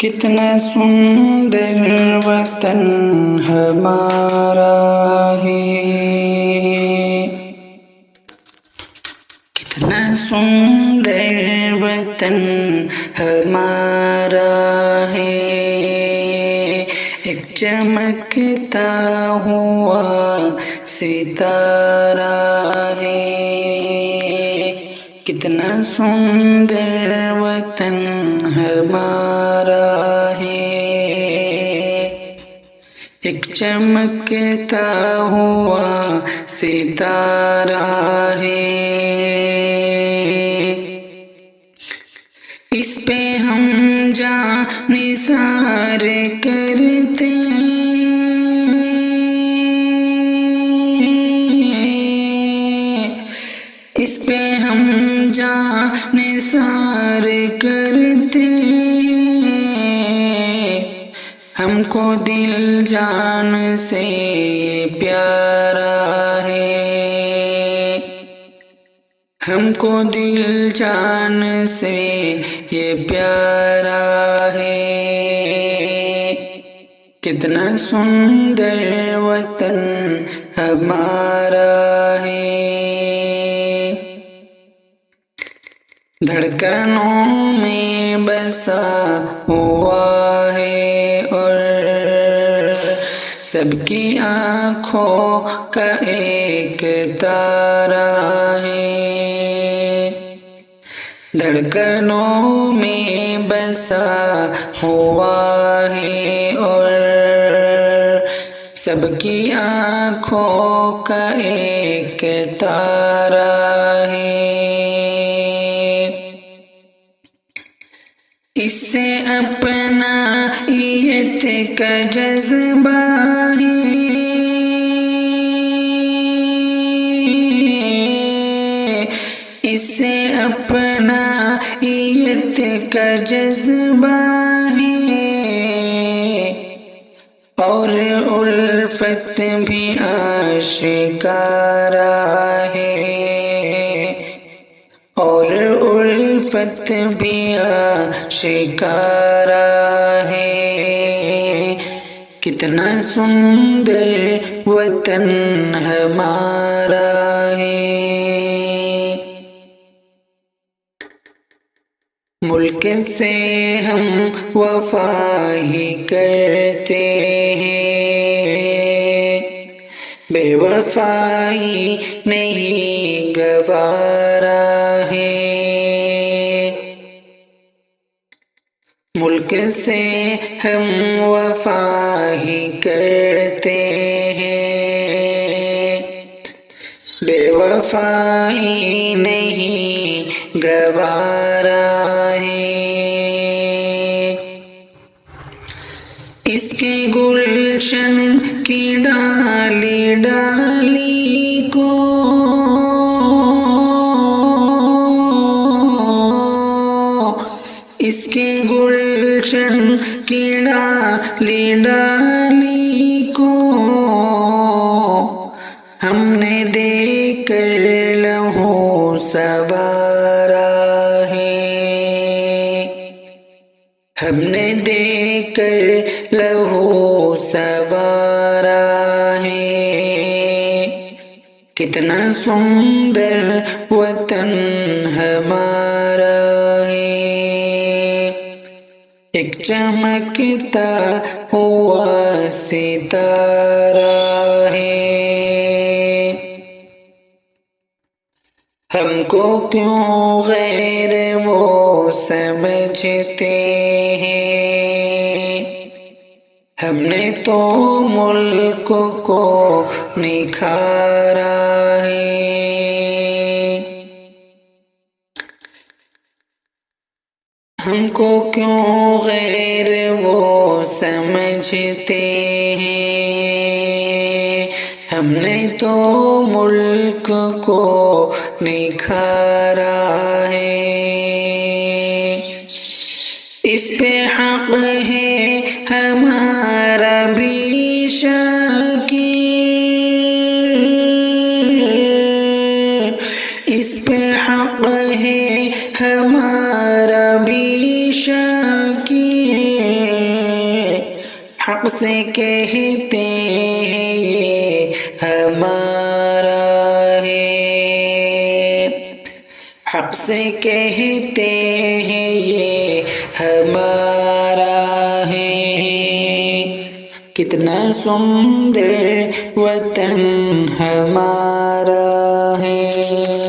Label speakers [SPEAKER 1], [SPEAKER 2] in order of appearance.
[SPEAKER 1] کتنا سندر وطن ہمارا ہے، کتنا سندر وطن ہمارا ہے، ایک چمکتا ہوا ستارہ ہے، کتنا سندر وطن ہمارا ہے، ایک چمکتا ہوا ستارہ ہے، اس پہ ہم جاں نثار کرتے اس پہ ہم جاں نثار کرتے، ہم کو دل جان سے پیارا ہے، ہم کو دل جان سے یہ پیارا ہے، کتنا سندر وطن ہمارا ہے، دھڑکنوں میں بسا ہوا ہے اور سب کی آنکھوں کا ایک تارا ہے، دھڑکنوں میں بسا ہوا ہے اور سب کی آنکھوں کا ایک تارا ہے، اس سے اپنائیت کا جذبہ ہے، اس سے اپنائیت کا جذبہ ہے، اور الفت بھی آشکارا ہے، اور الفت بھی آشکارا ہے، کتنا سندر وطن ہمارا ہے، ملک سے ہم وفا ہی کرتے ہیں، بے وفائی نہیں گوارا ہے، ملک سے ہم وفا ہی کرتے ہیں، بے وفائی نہیں گوارا ہے، اس کے گلشن کی ڈالی ڈالی کو اس کے گلشن کی ڈالی ڈالی کو ہم نے دیکھ کر لہو سوارا ہے، ہم نے دیکھ کر لہو سوارا ہے، کتنا سندر وطن ہمارا ہے، ایک چمکتا ہوا ستارہ ہے، ہم کو کیوں غیر وہ سمجھتے ہیں، ہم نے تو ملک کو نکھارا ہے، ہم کو کیوں غیر وہ سمجھتے ہیں، ہم نے تو ملک کو نکھارا ہے، اس پہ حق ہے ہمارا بھی شاکر، اس پہ حق ہے ہمارا بھی شاکر، حق سے کہتے ہیں یہ ہمارا ہے، حق سے کہتے ہیں یہ ہمارا ہے۔ کتنا سندر وطن ہمارا ہے۔